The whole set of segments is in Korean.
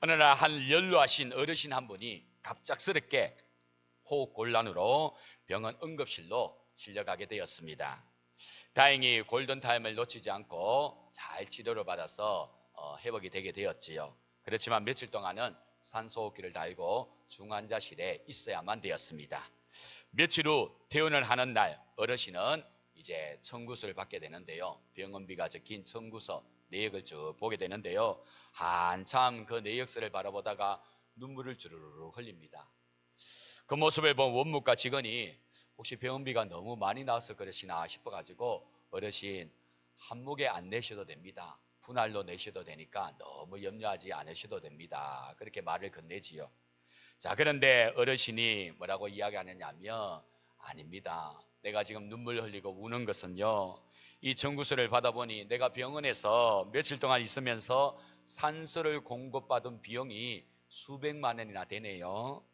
어느 날 한 연로하신 어르신 한 분이 갑작스럽게 호흡곤란으로 병원 응급실로 실려가게 되었습니다. 다행히 골든타임을 놓치지 않고 잘 치료를 받아서 회복이 되게 되었지요. 그렇지만 며칠 동안은 산소호흡기를 달고 중환자실에 있어야만 되었습니다. 며칠 후 퇴원을 하는 날 어르신은 이제 청구서를 받게 되는데요. 병원비가 적힌 청구서 내역을 쭉 보게 되는데요. 한참 그 내역서를 바라보다가 눈물을 주르르 흘립니다. 그 모습을 본 원무과 직원이 혹시 병원비가 너무 많이 나와서 그러시나 싶어가지고 어르신 한목에 안 내셔도 됩니다. 분할로 내셔도 되니까 너무 염려하지 않으셔도 됩니다. 그렇게 말을 건네지요. 자, 그런데 어르신이 뭐라고 이야기하느냐면 아닙니다. 내가 지금 눈물 흘리고 우는 것은요. 이 청구서를 받아보니 내가 병원에서 며칠 동안 있으면서 산소를 공급받은 비용이 수백만 원이나 되네요.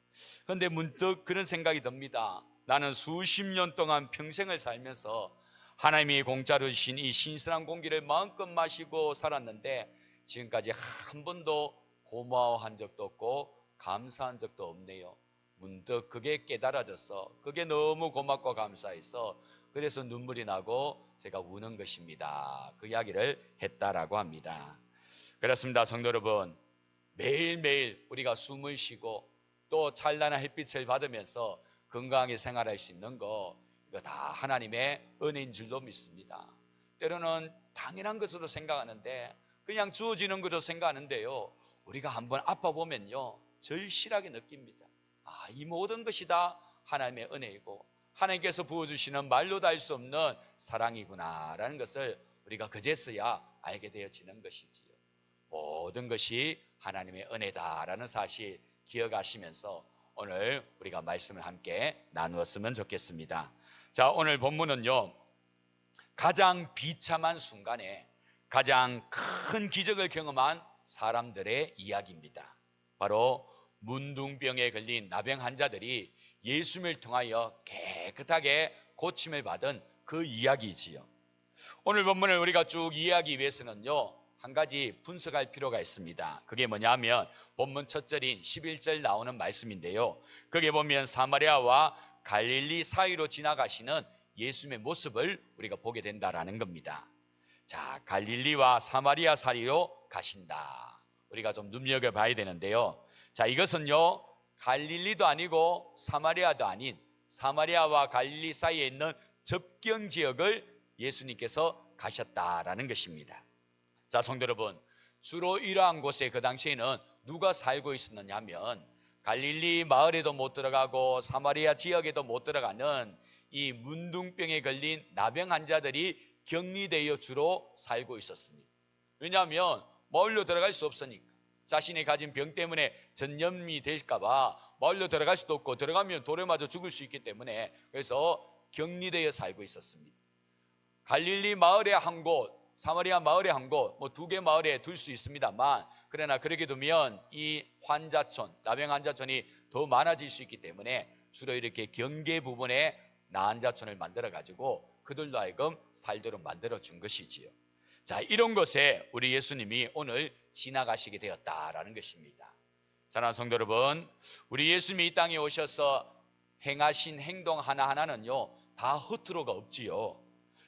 그런데 문득 그런 생각이 듭니다. 나는 수십 년 동안 평생을 살면서 하나님이 공짜로 주신 이 신선한 공기를 마음껏 마시고 살았는데 지금까지 한 번도 고마워한 적도 없고 감사한 적도 없네요. 문득 그게 깨달아져서 그게 너무 고맙고 감사해서 그래서 눈물이 나고 제가 우는 것입니다. 그 이야기를 했다라고 합니다. 그렇습니다. 성도 여러분, 매일매일 우리가 숨을 쉬고 또 찬란한 햇빛을 받으면서 건강하게 생활할 수 있는 거 이거 다 하나님의 은혜인 줄로 믿습니다. 때로는 당연한 것으로 생각하는데 그냥 주어지는 것으로 생각하는데요. 우리가 한번 아파 보면요. 절실하게 느낍니다. 이 모든 것이 다 하나님의 은혜이고 하나님께서 부어주시는 말로 다 할 수 없는 사랑이구나라는 것을 우리가 그제서야 알게 되어지는 것이지요. 모든 것이 하나님의 은혜다라는 사실 기억하시면서 오늘 우리가 말씀을 함께 나누었으면 좋겠습니다. 자, 오늘 본문은요. 가장 비참한 순간에 가장 큰 기적을 경험한 사람들의 이야기입니다. 바로 문둥병에 걸린 나병 환자들이 예수님을 통하여 깨끗하게 고침을 받은 그 이야기지요. 오늘 본문을 우리가 쭉 이해하기 위해서는요. 한 가지 분석할 필요가 있습니다. 그게 뭐냐면 본문 첫 절인 11절 나오는 말씀인데요. 거기에 보면 사마리아와 갈릴리 사이로 지나가시는 예수님의 모습을 우리가 보게 된다라는 겁니다. 자, 갈릴리와 사마리아 사이로 가신다. 우리가 좀 눈여겨봐야 되는데요. 자, 이것은요. 갈릴리도 아니고 사마리아도 아닌 사마리아와 갈릴리 사이에 있는 접경 지역을 예수님께서 가셨다라는 것입니다. 자, 성도 여러분, 주로 이러한 곳에 그 당시에는 누가 살고 있었느냐 하면 갈릴리 마을에도 못 들어가고 사마리아 지역에도 못 들어가는 이 문둥병에 걸린 나병 환자들이 격리되어 주로 살고 있었습니다. 왜냐하면 마을로 들어갈 수 없으니까 자신이 가진 병 때문에 전염이 될까 봐 마을로 들어갈 수도 없고 들어가면 돌에 맞아 죽을 수 있기 때문에 그래서 격리되어 살고 있었습니다. 갈릴리 마을에 한 곳, 사마리아 마을에 한 곳, 뭐 2개 마을에 둘 수 있습니다만 그러나 그렇게 두면 이 환자촌, 나병 환자촌이 더 많아질 수 있기 때문에 주로 이렇게 경계 부분에 나환자촌을 만들어 가지고 그들로 하여금 살도록 만들어 준 것이지요. 자, 이런 곳에 우리 예수님이 오늘 지나가시게 되었다라는 것입니다. 사랑하는 성도 여러분, 우리 예수님이 이 땅에 오셔서 행하신 행동 하나하나는요 다 허투루가 없지요.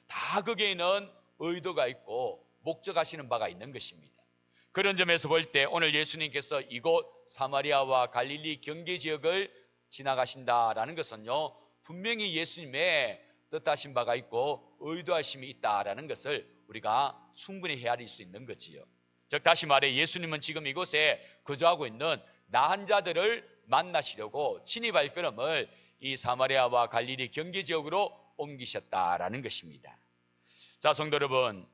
다 거기에는 의도가 있고 목적하시는 바가 있는 것입니다. 그런 점에서 볼 때 오늘 예수님께서 이곳 사마리아와 갈릴리 경계 지역을 지나가신다라는 것은요 분명히 예수님의 뜻하신 바가 있고 의도하심이 있다라는 것을 우리가 충분히 헤아릴 수 있는 거지요. 즉 다시 말해 예수님은 지금 이곳에 거주하고 있는 나한 자들을 만나시려고 친히 발걸음을 이 사마리아와 갈릴리 경계 지역으로 옮기셨다라는 것입니다. 자, 성도 여러분,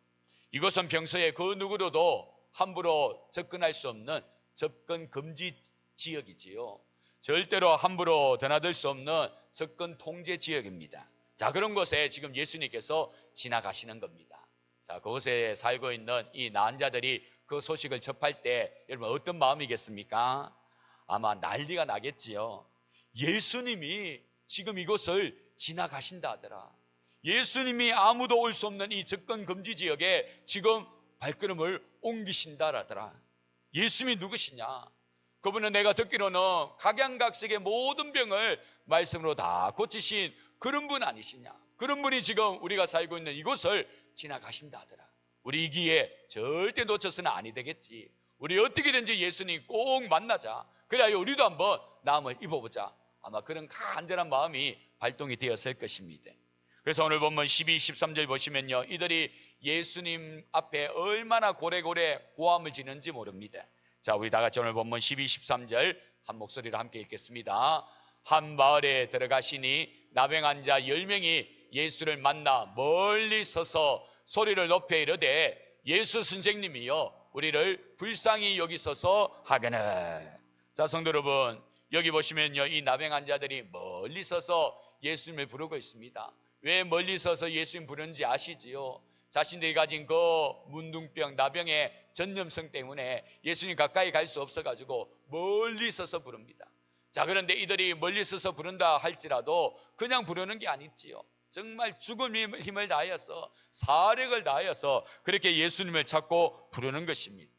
이곳은 평소에 그 누구로도 함부로 접근할 수 없는 접근 금지 지역이지요. 절대로 함부로 드나들 수 없는 접근 통제 지역입니다. 자, 그런 곳에 지금 예수님께서 지나가시는 겁니다. 자, 그곳에 살고 있는 이 나은 자들이 그 소식을 접할 때 여러분 어떤 마음이겠습니까? 아마 난리가 나겠지요. 예수님이 지금 이곳을 지나가신다 하더라. 예수님이 아무도 올 수 없는 이 접근 금지 지역에 지금 발걸음을 옮기신다 하더라. 예수님이 누구시냐? 그분은 내가 듣기로는 각양각색의 모든 병을 말씀으로 다 고치신 그런 분 아니시냐? 그런 분이 지금 우리가 살고 있는 이곳을 지나가신다 하더라. 우리 이 기회 절대 놓쳐서는 아니 되겠지. 우리 어떻게든지 예수님 꼭 만나자. 그래야 우리도 한번 나음을 입어보자. 아마 그런 간절한 마음이 발동이 되었을 것입니다. 그래서 오늘 본문 12, 13절 보시면요, 이들이 예수님 앞에 얼마나 고래고래 고함을 지는지 모릅니다. 자, 우리 다 같이 오늘 본문 12, 13절 한 목소리로 함께 읽겠습니다. 한 마을에 들어가시니 나병 자 10명이 예수를 만나 멀리 서서 소리를 높여 이르되 예수 선생님이여 우리를 불쌍히 여기소서 하거늘. 자, 성도 여러분, 여기 보시면요, 이 나병 자들이 멀리 서서 예수님을 부르고 있습니다. 왜 멀리 서서 예수님 부르는지 아시지요? 자신들이 가진 그 문둥병, 나병의 전염성 때문에 예수님 가까이 갈 수 없어가지고 멀리 서서 부릅니다. 자, 그런데 이들이 멀리 서서 부른다 할지라도 그냥 부르는 게 아니지요. 정말 죽음의 힘을 다하여서, 사력을 다하여서 그렇게 예수님을 찾고 부르는 것입니다.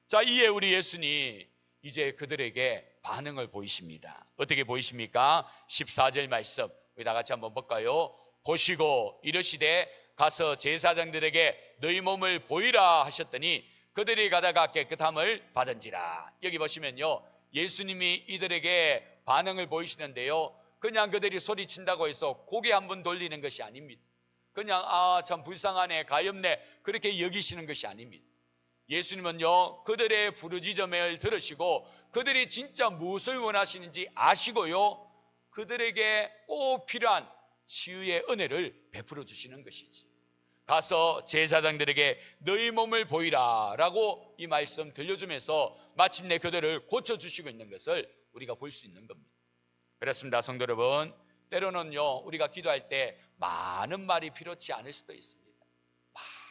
자, 이에 우리 예수님 이제 그들에게 반응을 보이십니다. 어떻게 보이십니까? 14절 말씀 우리 다 같이 한번 볼까요? 보시고 이르시되 가서 제사장들에게 너희 몸을 보이라 하셨더니 그들이 가다가 깨끗함을 받은지라. 여기 보시면요, 예수님이 이들에게 반응을 보이시는데요, 그냥 그들이 소리친다고 해서 고개 한번 돌리는 것이 아닙니다. 그냥 참 불쌍하네, 가엾네 그렇게 여기시는 것이 아닙니다. 예수님은요, 그들의 부르짖음을 들으시고 그들이 진짜 무엇을 원하시는지 아시고요, 그들에게 꼭 필요한 치유의 은혜를 베풀어 주시는 것이지. 가서 제사장들에게 너희 몸을 보이라 라고 이 말씀 들려주면서 마침내 그들을 고쳐주시고 있는 것을 우리가 볼 수 있는 겁니다. 그렇습니다, 성도 여러분. 때로는요, 우리가 기도할 때 많은 말이 필요치 않을 수도 있습니다.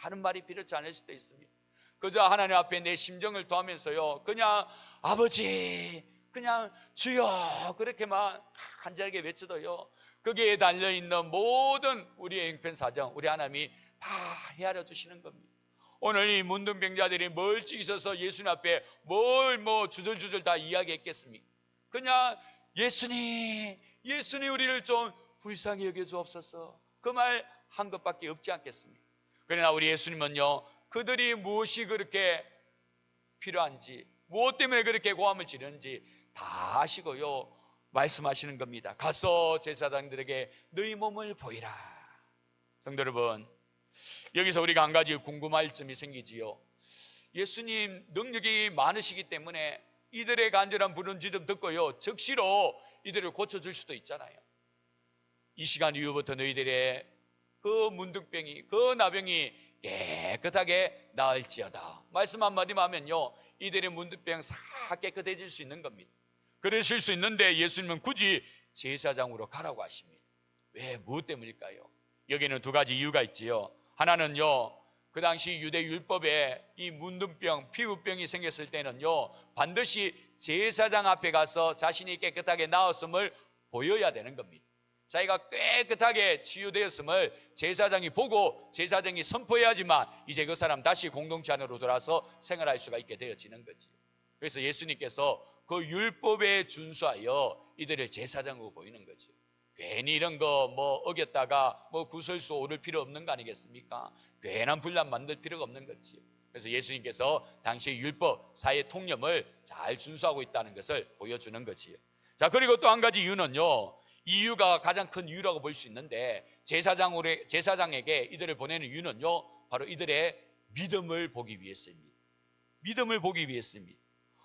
많은 말이 필요치 않을 수도 있습니다. 그저 하나님 앞에 내 심정을 토하면서요, 그냥 아버지, 그냥 주여 그렇게만 간절하게 외쳐도요, 거기에 달려있는 모든 우리의 형편사정 우리 하나님이 다 헤아려 주시는 겁니다. 오늘 이 문둥병자들이 멀찍이 서서 예수님 앞에 뭘 주절주절 다 이야기했겠습니까? 그냥 예수님 우리를 좀 불쌍히 여겨주옵소서, 그 말 한 것밖에 없지 않겠습니까? 그러나 우리 예수님은요, 그들이 무엇이 그렇게 필요한지, 무엇 때문에 그렇게 고함을 지르는지 다 아시고요, 말씀하시는 겁니다. 가서 제사장들에게 너희 몸을 보이라. 성도 여러분, 여기서 우리가 한 가지 궁금할 점이 생기지요. 예수님 능력이 많으시기 때문에 이들의 간절한 부르짖음 듣고요, 즉시로 이들을 고쳐줄 수도 있잖아요. 이 시간 이후부터 너희들의 그 문둥병이, 그 나병이 깨끗하게 나을지어다. 말씀 한마디만 하면요, 이들의 문둥병 싹 깨끗해질 수 있는 겁니다. 그러실 수 있는데 예수님은 굳이 제사장으로 가라고 하십니다. 왜? 무엇 때문일까요? 여기는 두 가지 이유가 있지요. 하나는요, 그 당시 유대 율법에 이 문둥병, 피부병이 생겼을 때는요, 반드시 제사장 앞에 가서 자신이 깨끗하게 나았음을 보여야 되는 겁니다. 자기가 깨끗하게 치유되었음을 제사장이 보고 제사장이 선포해야지만 이제 그 사람 다시 공동체 안으로 돌아서 생활할 수가 있게 되어지는 거지. 그래서 예수님께서 그 율법에 준수하여 이들을 제사장으로 보이는 거죠. 괜히 이런 거 어겼다가 구설수 오를 필요 없는 거 아니겠습니까? 괜한 분란 만들 필요가 없는 거지요. 그래서 예수님께서 당시의 율법, 사회 통념을 잘 준수하고 있다는 것을 보여주는 거지요. 자, 그리고 또 한 가지 이유는요, 이유가 가장 큰 이유라고 볼 수 있는데, 제사장에게 이들을 보내는 이유는요, 바로 이들의 믿음을 보기 위해서입니다. 믿음을 보기 위해서입니다.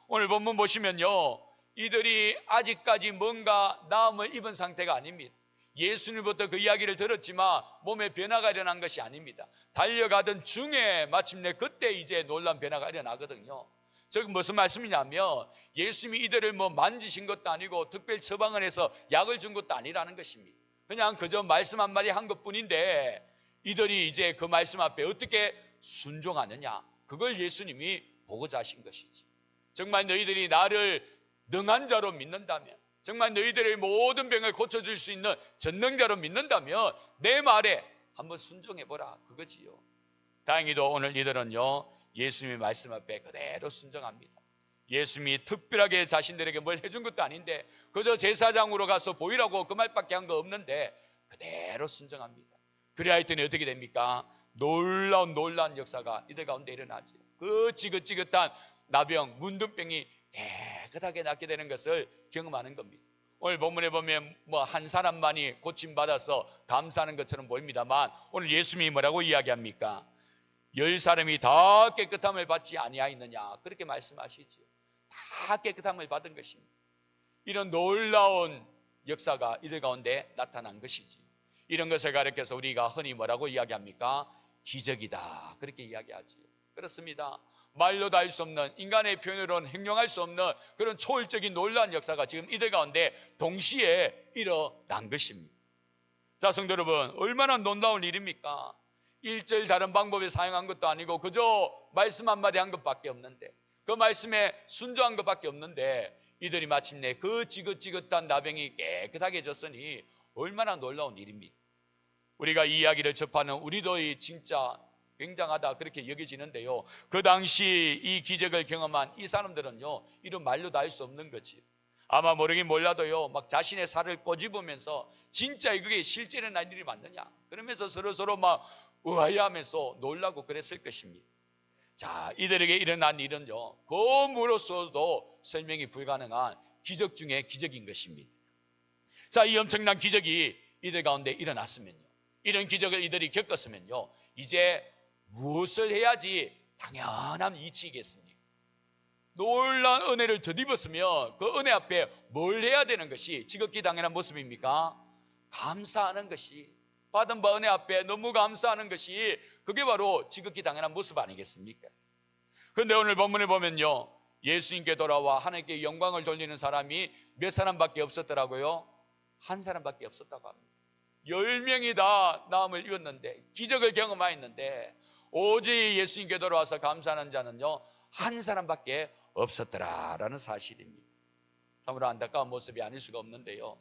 오늘 본문 보시면요, 이들이 아직까지 뭔가 나음을 입은 상태가 아닙니다. 예수님부터 그 이야기를 들었지만 몸에 변화가 일어난 것이 아닙니다. 달려가던 중에 마침내 그때 이제 놀라운 변화가 일어나거든요. 즉 무슨 말씀이냐면, 예수님이 이들을 만지신 것도 아니고 특별 처방을 해서 약을 준 것도 아니라는 것입니다. 그냥 그저 말씀 한마디 한 것뿐인데 이들이 이제 그 말씀 앞에 어떻게 순종하느냐, 그걸 예수님이 보고자 하신 것이지. 정말 너희들이 나를 능한 자로 믿는다면, 정말 너희들의 모든 병을 고쳐줄 수 있는 전능자로 믿는다면 내 말에 한번 순종해보라, 그거지요. 다행히도 오늘 이들은요, 예수님의 말씀 앞에 그대로 순종합니다. 예수님이 특별하게 자신들에게 뭘 해준 것도 아닌데 그저 제사장으로 가서 보이라고 그 말밖에 한 거 없는데 그대로 순종합니다. 그래야 했더니 어떻게 됩니까? 놀라운 역사가 이들 가운데 일어나죠. 그 지긋지긋한 나병, 문둥병이 깨끗하게 낫게 되는 것을 경험하는 겁니다. 오늘 본문에 보면 뭐 한 사람만이 고침받아서 감사하는 것처럼 보입니다만 오늘 예수님이 뭐라고 이야기합니까? 10사람이 다 깨끗함을 받지 아니하였느냐 그렇게 말씀하시죠. 다 깨끗함을 받은 것입니다. 이런 놀라운 역사가 이들 가운데 나타난 것이지. 이런 것을 가리켜서 우리가 흔히 뭐라고 이야기합니까? 기적이다 그렇게 이야기하지. 그렇습니다. 말로도 할 수 없는, 인간의 표현으로는 행용할 수 없는 그런 초월적인 놀라운 역사가 지금 이들 가운데 동시에 일어난 것입니다. 자, 성도 여러분, 얼마나 놀라운 일입니까? 일절 다른 방법에 사용한 것도 아니고 그저 말씀 한마디 한 것밖에 없는데, 그 말씀에 순종한 것밖에 없는데 이들이 마침내 그 지긋지긋한 나병이 깨끗하게 졌으니 얼마나 놀라운 일입니까? 우리가 이 이야기를 접하는 우리도 진짜 굉장하다 그렇게 여겨지는데요, 그 당시 이 기적을 경험한 이 사람들은요 이런 말로도 할 수 없는 거지. 아마 모르긴 몰라도요 막 자신의 살을 꼬집으면서 진짜 이게 실제로 난 일이 맞느냐 그러면서 서로 막 의아해하면서 놀라고 그랬을 것입니다. 자, 이들에게 일어난 일은요 검으로서도 설명이 불가능한 기적 중에 기적인 것입니다. 자, 이 엄청난 기적이 이들 가운데 일어났으면요, 이런 기적을 이들이 겪었으면요, 이제 무엇을 해야지 당연한 이치이겠습니까? 놀라운 은혜를 덧입었으면 그 은혜 앞에 뭘 해야 되는 것이 지극히 당연한 모습입니까? 감사하는 것이, 받은 바 은혜 앞에 너무 감사하는 것이 그게 바로 지극히 당연한 모습 아니겠습니까? 그런데 오늘 본문에 보면요, 예수님께 돌아와 하나님께 영광을 돌리는 사람이 몇 사람밖에 없었더라고요. 한 사람밖에 없었다고 합니다. 10명이 다 나음을 입었는데, 기적을 경험하였는데 오직 예수님께 돌아와서 감사하는 자는요 한 사람밖에 없었더라라는 사실입니다. 참으로 안타까운 모습이 아닐 수가 없는데요,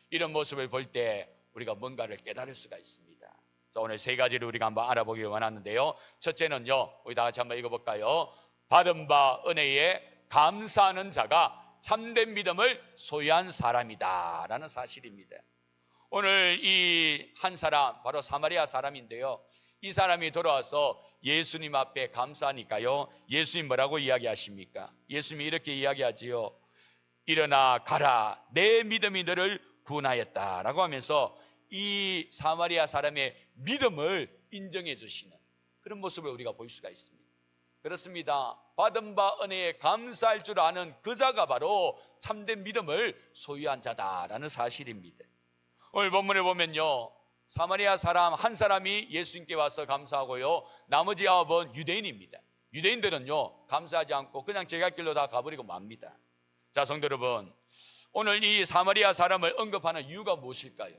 이런 모습을 볼 때 우리가 뭔가를 깨달을 수가 있습니다. 자, 오늘 세 가지를 우리가 한번 알아보기 원하는데요, 첫째는요, 우리 다 같이 한번 읽어볼까요? 받은 바 은혜에 감사하는 자가 참된 믿음을 소유한 사람이다 라는 사실입니다. 오늘 이 한 사람, 바로 사마리아 사람인데요, 이 사람이 돌아와서 예수님 앞에 감사하니까요, 예수님 뭐라고 이야기하십니까? 예수님이 이렇게 이야기하지요. 일어나 가라, 내 믿음이 너를 구원하였다 라고 하면서 이 사마리아 사람의 믿음을 인정해 주시는 그런 모습을 우리가 볼 수가 있습니다. 그렇습니다. 받은 바 은혜에 감사할 줄 아는 그 자가 바로 참된 믿음을 소유한 자다라는 사실입니다. 오늘 본문에 보면요, 사마리아 사람 한 사람이 예수님께 와서 감사하고요, 나머지 9은 유대인입니다. 유대인들은요 감사하지 않고 그냥 제갈길로 다 가버리고 맙니다. 자, 성도 여러분, 오늘 이 사마리아 사람을 언급하는 이유가 무엇일까요?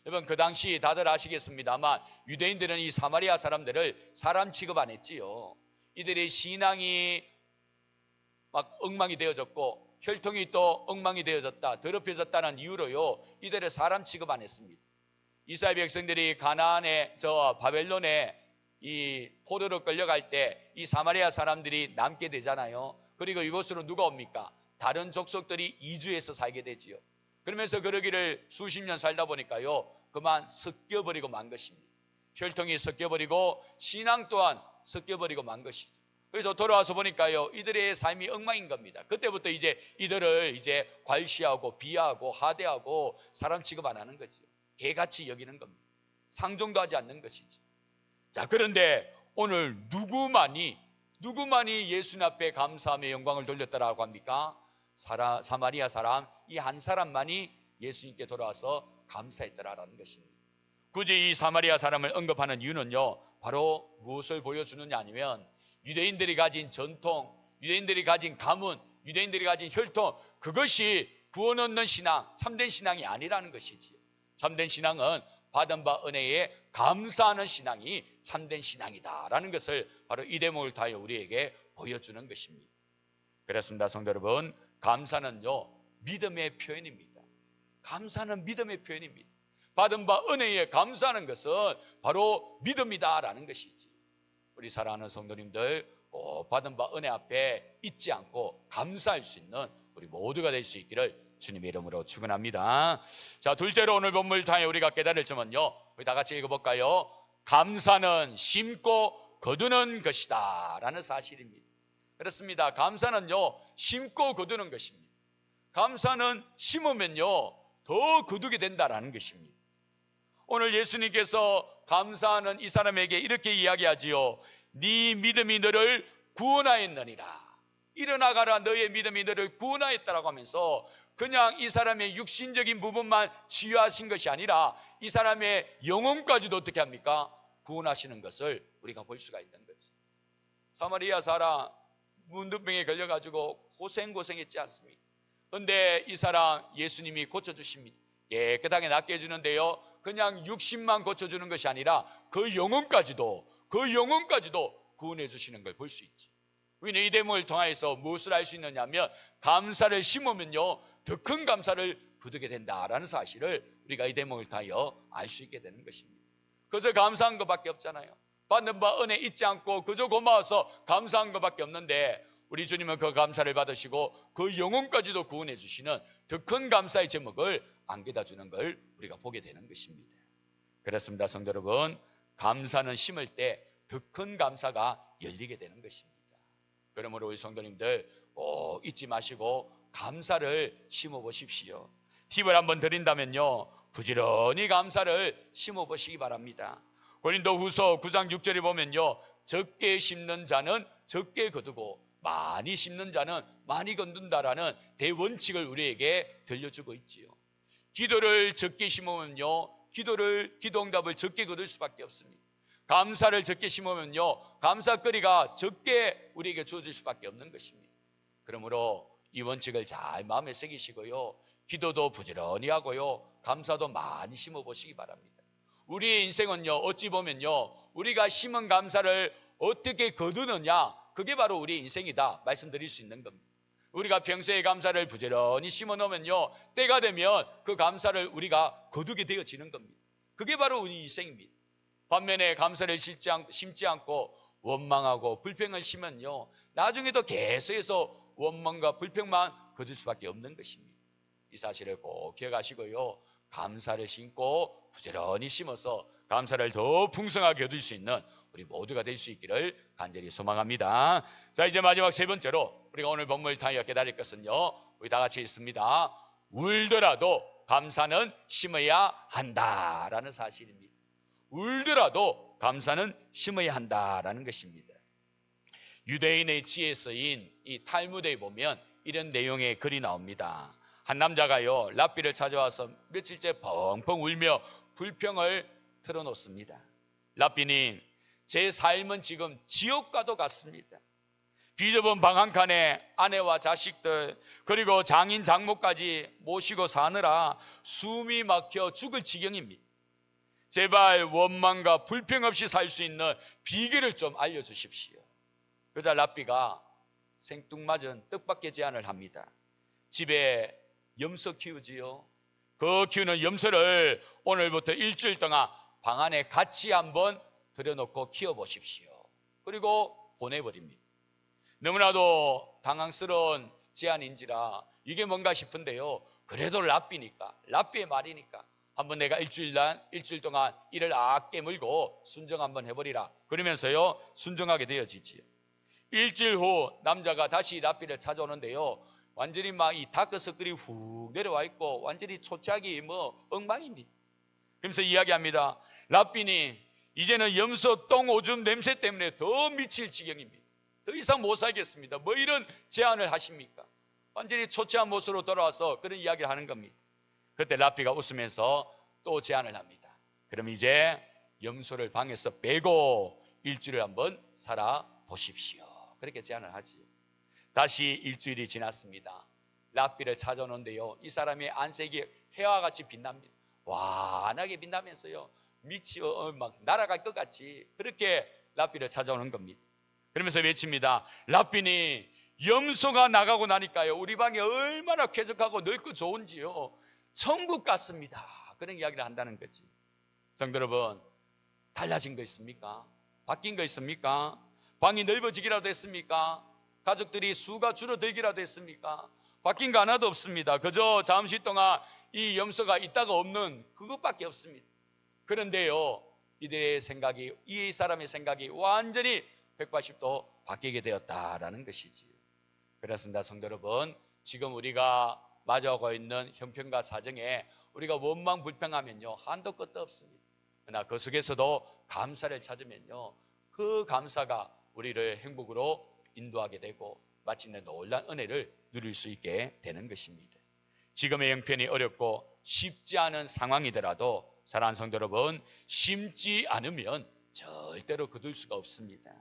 여러분, 그 당시 다들 아시겠습니다만 유대인들은 이 사마리아 사람들을 사람 취급 안 했지요. 이들의 신앙이 막 엉망이 되어졌고 혈통이 또 엉망이 되어졌다, 더럽혀졌다는 이유로요 이들을 사람 취급 안 했습니다. 이스라엘 백성들이 가나안에 저 바벨론에 이 포로로 끌려갈 때 이 사마리아 사람들이 남게 되잖아요. 그리고 이곳으로 누가 옵니까? 다른 족속들이 이주해서 살게 되지요. 그러면서 그러기를 수십 년 살다 보니까요 그만 섞여버리고 만 것입니다. 혈통이 섞여버리고 신앙 또한 섞여버리고 만 것이죠. 그래서 돌아와서 보니까요 이들의 삶이 엉망인 겁니다. 그때부터 이제 이들을 이제 괄시하고 비하하고 하대하고 사람 취급 안 하는 거죠. 개같이 여기는 겁니다. 상종도 하지 않는 것이지. 자, 그런데 오늘 누구만이 예수님 앞에 감사하며 영광을 돌렸다라고 합니까? 사마리아 사람 이 한 사람만이 예수님께 돌아와서 감사했더라라는 것입니다. 굳이 이 사마리아 사람을 언급하는 이유는요, 바로 무엇을 보여주느냐 하면 유대인들이 가진 전통, 유대인들이 가진 가문, 유대인들이 가진 혈통, 그것이 구원 얻는 신앙, 참된 신앙이 아니라는 것이지. 참된 신앙은 받은 바 은혜에 감사하는 신앙이 참된 신앙이다라는 것을 바로 이 대목을 통하여 우리에게 보여주는 것입니다. 그렇습니다, 성도 여러분. 감사는요 믿음의 표현입니다. 감사는 믿음의 표현입니다. 받은 바 은혜에 감사하는 것은 바로 믿음이다라는 것이지. 우리 사랑하는 성도님들, 받은 바 은혜 앞에 잊지 않고 감사할 수 있는 우리 모두가 될 수 있기를 주님의 이름으로 축원합니다. 자, 둘째로 오늘 본문을 통해 우리가 깨달을 점은요, 우리 다 같이 읽어볼까요? 감사는 심고 거두는 것이다 라는 사실입니다. 그렇습니다. 감사는요, 심고 거두는 것입니다. 감사는 심으면요 더 거두게 된다라는 것입니다. 오늘 예수님께서 감사하는 이 사람에게 이렇게 이야기하지요. 네 믿음이 너를 구원하였느니라. 일어나가라, 너의 믿음이 너를 구원하였다라고 하면서 그냥 이 사람의 육신적인 부분만 치유하신 것이 아니라 이 사람의 영혼까지도 어떻게 합니까? 구원하시는 것을 우리가 볼 수가 있는 거지. 사마리아 사람 문둥병에 걸려가지고 고생했지 않습니까? 그런데 이 사람 예수님이 고쳐주십니다. 깨끗하게 낫게 해주는데요, 그냥 육신만 고쳐주는 것이 아니라 그 영혼까지도 구원해 주시는 걸 볼 수 있지. 우리는 이 대목을 통해서 무엇을 알 수 있느냐 하면 감사를 심으면요 더 큰 감사를 거두게 된다라는 사실을 우리가 이 대목을 통하여 알 수 있게 되는 것입니다. 그저 감사한 것밖에 없잖아요. 받는 바 은혜 잊지 않고 그저 고마워서 감사한 것밖에 없는데 우리 주님은 그 감사를 받으시고 그 영혼까지도 구원해 주시는 더 큰 감사의 제목을 안겨다 주는 걸 우리가 보게 되는 것입니다. 그렇습니다. 성도 여러분, 감사는 심을 때 더 큰 감사가 열리게 되는 것입니다. 그러므로 우리 성도님들 꼭 잊지 마시고 감사를 심어 보십시오. 팁을 한번 드린다면요, 부지런히 감사를 심어 보시기 바랍니다. 고린도후서 9장 6절에 보면요, 적게 심는 자는 적게 거두고 많이 심는 자는 많이 거둔다라는 대원칙을 우리에게 들려주고 있지요. 기도를 적게 심으면요, 기도 응답을 적게 거둘 수밖에 없습니다. 감사를 적게 심으면요, 감사거리가 적게 우리에게 주어질 수밖에 없는 것입니다. 그러므로 이 원칙을 잘 마음에 새기시고요, 기도도 부지런히 하고요, 감사도 많이 심어보시기 바랍니다. 우리의 인생은요, 어찌 보면요, 우리가 심은 감사를 어떻게 거두느냐, 그게 바로 우리의 인생이다 말씀드릴 수 있는 겁니다. 우리가 평소에 감사를 부지런히 심어 놓으면요, 때가 되면 그 감사를 우리가 거두게 되어지는 겁니다. 그게 바로 우리 인생입니다. 반면에 감사를 심지 않고 원망하고 불평을 심으면요, 나중에도 계속해서 원망과 불평만 거둘 수밖에 없는 것입니다. 이 사실을 꼭 기억하시고요, 감사를 심고 부지런히 심어서 감사를 더 풍성하게 얻을 수 있는 우리 모두가 될 수 있기를 간절히 소망합니다. 자, 이제 마지막 세 번째로 우리가 오늘 본문을 통하여 깨달을 것은요, 우리 다 같이 읽습니다. 울더라도 감사는 심어야 한다라는 사실입니다. 울더라도 감사는 심어야 한다라는 것입니다. 유대인의 지혜에 쓰인 이 탈무드에 보면 이런 내용의 글이 나옵니다. 한 남자가요, 랍비를 찾아와서 며칠째 펑펑 울며 불평을 털어놓습니다. 랍비님, 제 삶은 지금 지옥과도 같습니다. 비좁은 방 한 칸에 아내와 자식들 그리고 장인 장모까지 모시고 사느라 숨이 막혀 죽을 지경입니다. 제발 원망과 불평 없이 살 수 있는 비결을 좀 알려주십시오. 그러자 랍비가 생뚱맞은 뜻밖의 제안을 합니다. 집에 염소 키우지요. 그 키우는 염소를 오늘부터 일주일 동안 방 안에 같이 한번 들여놓고 키워보십시오. 그리고 보내버립니다. 너무나도 당황스러운 제안인지라 이게 뭔가 싶은데요, 그래도 랍비의 말이니까 한번 내가 일주일 동안 이를 깨물고 순정 한번 해버리라 그러면서요 순정하게 되어지지요. 일주일 후 남자가 다시 랍비를 찾아오는데요, 완전히 막 이 다크서클이 훅 내려와 있고 완전히 초췌하기 엉망입니다. 그러면서 이야기합니다. 랍비님, 이제는 염소 똥 오줌 냄새 때문에 더 미칠 지경입니다. 더 이상 못 살겠습니다. 뭐 이런 제안을 하십니까? 완전히 초췌한 모습으로 돌아와서 그런 이야기를 하는 겁니다. 그때 랍비가 웃으면서 또 제안을 합니다. 그럼 이제 염소를 방에서 빼고 일주일을 한번 살아보십시오. 그렇게 제안을 하지요. 다시 일주일이 지났습니다. 랍비를 찾아오는데요, 이 사람의 안색이 해와 같이 빛납니다. 환하게 빛나면서요, 미치어 막 날아갈 것 같이 그렇게 랍비를 찾아오는 겁니다. 그러면서 외칩니다. 랍비니, 염소가 나가고 나니까요, 우리 방이 얼마나 쾌적하고 넓고 좋은지요, 천국 같습니다. 그런 이야기를 한다는 거지. 성도 여러분, 달라진 거 있습니까? 바뀐 거 있습니까? 방이 넓어지기라도 했습니까? 가족들이 수가 줄어들기라도 했습니까? 바뀐 거 하나도 없습니다. 그저 잠시 동안 이 염소가 있다가 없는 그것밖에 없습니다. 그런데요, 이들의 생각이, 이 사람의 생각이 완전히 180도 바뀌게 되었다라는 것이지요. 그렇습니다. 성도 여러분, 지금 우리가 마주하고 있는 형편과 사정에 우리가 원망 불평하면요, 한도 끝도 없습니다. 그러나 그 속에서도 감사를 찾으면요, 그 감사가 우리를 행복으로 인도하게 되고 마침내 놀라운 은혜를 누릴 수 있게 되는 것입니다. 지금의 형편이 어렵고 쉽지 않은 상황이더라도 사랑하는 성도 여러분, 심지 않으면 절대로 거둘 수가 없습니다.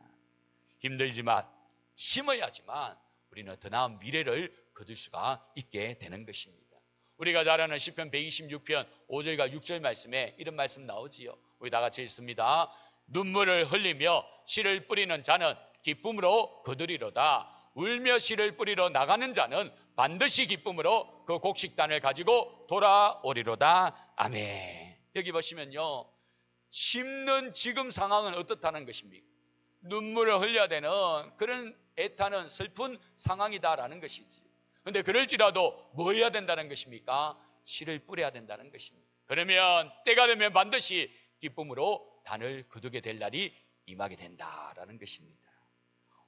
힘들지만 심어야지만 우리는 더 나은 미래를 거둘 수가 있게 되는 것입니다. 우리가 잘 아는 시편 126편 5절과 6절 말씀에 이런 말씀 나오지요. 우리 다 같이 읽습니다. 눈물을 흘리며 씨를 뿌리는 자는 기쁨으로 거두리로다. 울며 씨를 뿌리러 나가는 자는 반드시 기쁨으로 그 곡식단을 가지고 돌아오리로다. 아멘. 여기 보시면요, 심는 지금 상황은 어떻다는 것입니까? 눈물을 흘려야 되는 그런 애타는 슬픈 상황이다라는 것이지. 그런데 그럴지라도 뭐 해야 된다는 것입니까? 씨를 뿌려야 된다는 것입니다. 그러면 때가 되면 반드시 기쁨으로 단을 거두게 될 날이 임하게 된다라는 것입니다.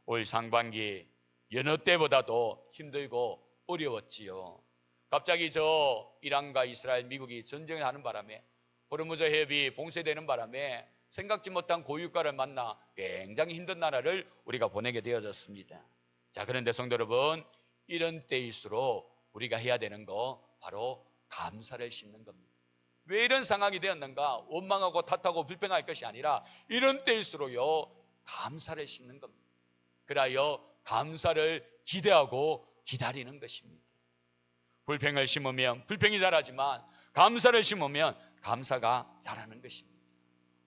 올 상반기 여느 때보다도 힘들고 어려웠지요. 갑자기 이란과 이스라엘, 미국이 전쟁을 하는 바람에 호르무즈 해협이 봉쇄되는 바람에 생각지 못한 고유가를 만나 굉장히 힘든 나라를 우리가 보내게 되어졌습니다. 자, 그런데 성도 여러분, 이런 때일수록 우리가 해야 되는 거 바로 감사를 심는 겁니다. 왜 이런 상황이 되었는가 원망하고 탓하고 불평할 것이 아니라 이런 때일수록요, 감사를 심는 겁니다. 그리하여 감사를 기대하고 기다리는 것입니다. 불평을 심으면 불평이 자라지만 감사를 심으면 감사가 자라는 것입니다.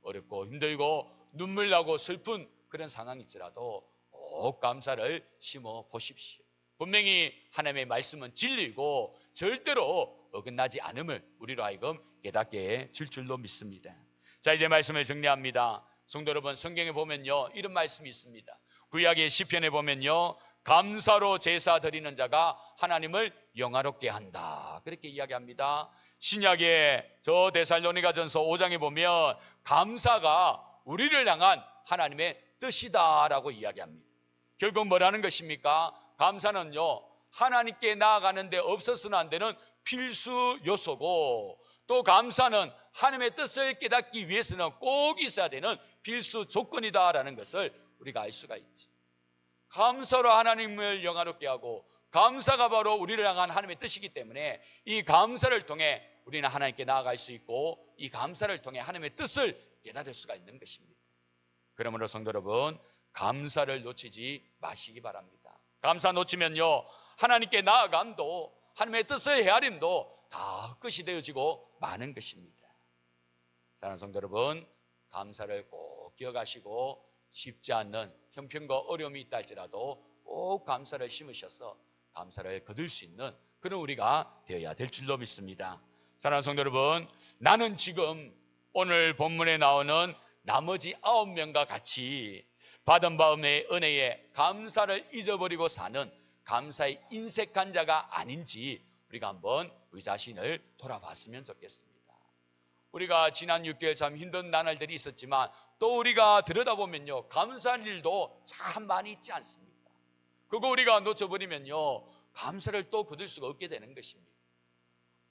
어렵고 힘들고 눈물 나고 슬픈 그런 상황일지라도 꼭 감사를 심어 보십시오. 분명히 하나님의 말씀은 진리고 절대로 어긋나지 않음을 우리로 하여금 깨닫게 줄 줄로 믿습니다. 자, 이제 말씀을 정리합니다. 성도 여러분, 성경에 보면요, 이런 말씀이 있습니다. 구약의 시편에 보면요, 감사로 제사 드리는 자가 하나님을 영화롭게 한다, 그렇게 이야기합니다. 신약의 데살로니가전서 5장에 보면 감사가 우리를 향한 하나님의 뜻이다라고 이야기합니다. 결국 뭐라는 것입니까? 감사는요, 하나님께 나아가는 데 없어서는 안 되는 필수 요소고, 또 감사는 하나님의 뜻을 깨닫기 위해서는 꼭 있어야 되는 필수 조건이다라는 것을 우리가 알 수가 있지. 감사로 하나님을 영화롭게 하고, 감사가 바로 우리를 향한 하나님의 뜻이기 때문에 이 감사를 통해 우리는 하나님께 나아갈 수 있고, 이 감사를 통해 하나님의 뜻을 깨달을 수가 있는 것입니다. 그러므로 성도 여러분, 감사를 놓치지 마시기 바랍니다. 감사 놓치면요, 하나님께 나아감도 하나님의 뜻을 헤아림도 다 끝이 되어지고 마는 것입니다. 사랑하는 성도 여러분, 감사를 꼭 기억하시고 쉽지 않는 형편과 어려움이 있다 할지라도 꼭 감사를 심으셔서 감사를 거둘 수 있는 그런 우리가 되어야 될 줄로 믿습니다. 사랑하는 성도 여러분, 나는 지금 오늘 본문에 나오는 나머지 9명과 같이 받은 바음의 은혜에 감사를 잊어버리고 사는 감사의 인색한 자가 아닌지 우리가 한번 우리 자신을 돌아봤으면 좋겠습니다. 우리가 지난 6개월 참 힘든 나날들이 있었지만 또 우리가 들여다보면요, 감사할 일도 참 많이 있지 않습니까? 그거 우리가 놓쳐버리면요, 감사를 또 거둘 수가 없게 되는 것입니다.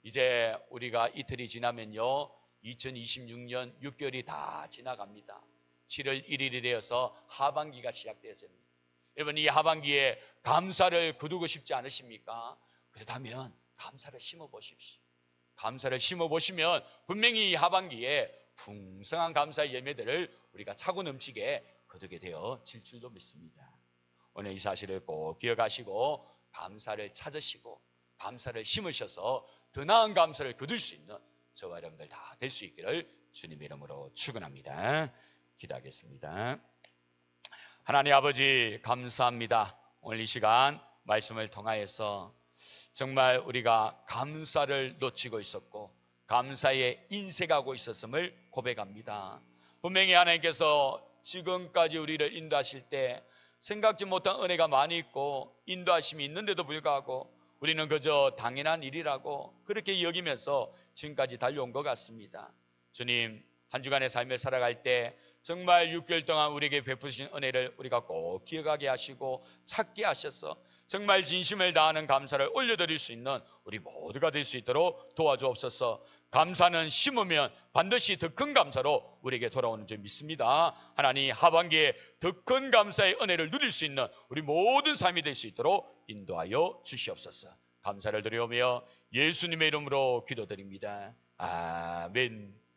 이제 우리가 이틀이 지나면요, 2026년 6개월이 다 지나갑니다. 7월 1일이 되어서 하반기가 시작되었습니다. 여러분, 이 하반기에 감사를 거두고 싶지 않으십니까? 그렇다면 감사를 심어보십시오. 감사를 심어보시면 분명히 이 하반기에 풍성한 감사의 열매들을 우리가 차고 넘치게 거두게 되어질 줄도 믿습니다. 오늘 이 사실을 꼭 기억하시고 감사를 찾으시고 감사를 심으셔서 더 나은 감사를 거둘 수 있는 저와 여러분들 다 될 수 있기를 주님의 이름으로 축원합니다. 기도하겠습니다. 하나님 아버지, 감사합니다. 오늘 이 시간 말씀을 통하여서 정말 우리가 감사를 놓치고 있었고 감사에 인색하고 있었음을 고백합니다. 분명히 하나님께서 지금까지 우리를 인도하실 때 생각지 못한 은혜가 많이 있고 인도하심이 있는데도 불구하고 우리는 그저 당연한 일이라고 그렇게 여기면서 지금까지 달려온 것 같습니다. 주님, 한 주간의 삶을 살아갈 때 정말 6개월 동안 우리에게 베푸신 은혜를 우리가 꼭 기억하게 하시고 찾게 하셔서 정말 진심을 다하는 감사를 올려드릴 수 있는 우리 모두가 될 수 있도록 도와주옵소서. 감사는 심으면 반드시 더 큰 감사로 우리에게 돌아오는 줄 믿습니다. 하나님, 하반기에 더 큰 감사의 은혜를 누릴 수 있는 우리 모든 삶이 될 수 있도록 인도하여 주시옵소서. 감사를 드리오며 예수님의 이름으로 기도드립니다. 아멘.